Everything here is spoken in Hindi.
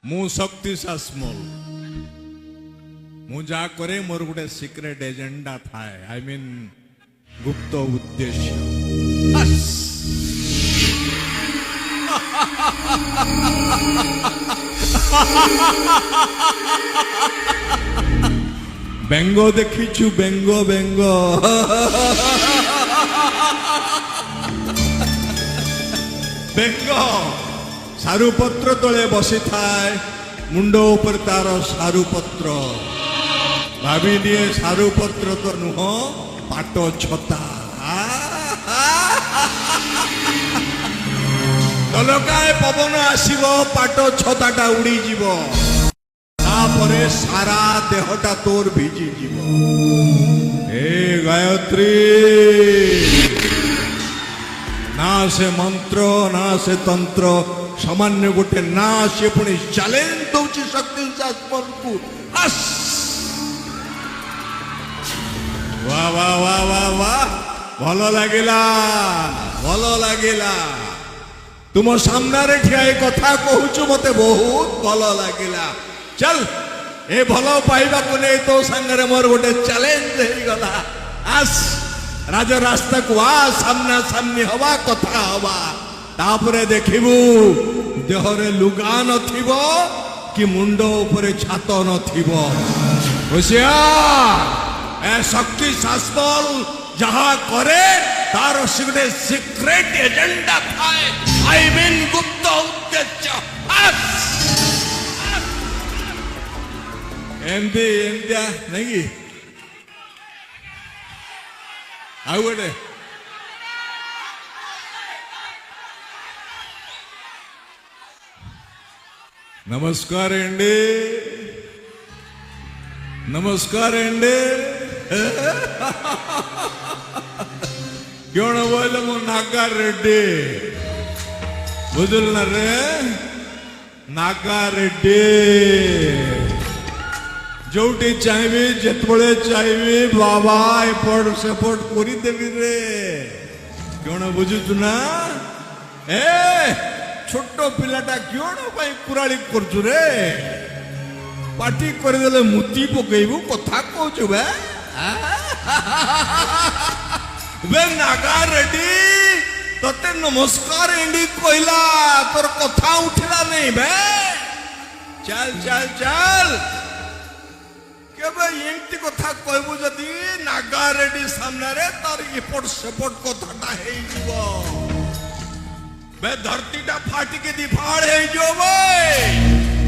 मु शक्ति सास्मल मु जा करे मोर गोटे सिक्रेट एजेंडा थाए आई मीन गुप्त उद्देश्य बेंगो देखीचु बेंगो बेंगो बेंगो सारुपत्र तले बसी थाए मुंड ऊपर तार सारुपत्र भाभी दिए सारुपत्र तो नुह पाट छता तलकाए पवन आसीब पाट छताटा उड़ी जीव तापरे सारा देहटा तोर भिजी जीव ए गायत्री ना से मंत्र ना से तंत्र सामान्य गोटे ना से पुणी चैलेंज दौची शक्ति सास्मल को हस वाह वाह वाह वाह वाह भलो लागिला तुम सामने ठिया कथा कहूचु मते बहुत भलो लागिला चल ए भलो पाइबा को नहीं तो संगरे मोर गोटे चैलेंज हो गला आस राज रास्ता को आ सामना सामनी हवा कथा हवा तापरे देखिबू देहरे लुगा नथिबो कि मुंड ऊपर छात नथिबो होशियार ए शक्ति सास्मल जहां करे तार सिगटे सिक्रेट एजेंडा थाए आई मीन गुप्त उद्देश्य एमदी एमदिया नहीं आउ गोटे नमस्कार अंडी नमस्कार अंडी क्यों बोले मु नागा रेड्डी बुझल रे नागा रेड्डी जोटी चाहिए जितबले चाहिए बाबा एपट सेपट करी देवी रे क्यों बुझुचु ना ए छोट पिलाटा क्यों कुराड़ी करचु रे पार्टी करदेले मुती पकेबू कथा कहचु बे बे नागा रेड्डी तते नमस्कार इंडी कहला तोर कथा उठला नहीं बे चल चल चल केबे एंटी कथा कहबू जदी नागा रेड्डी सामने रे तार एपट सेपट कथाटा हे जीवो बे धरतीटा फाटी के दिफाड़ हे जो बे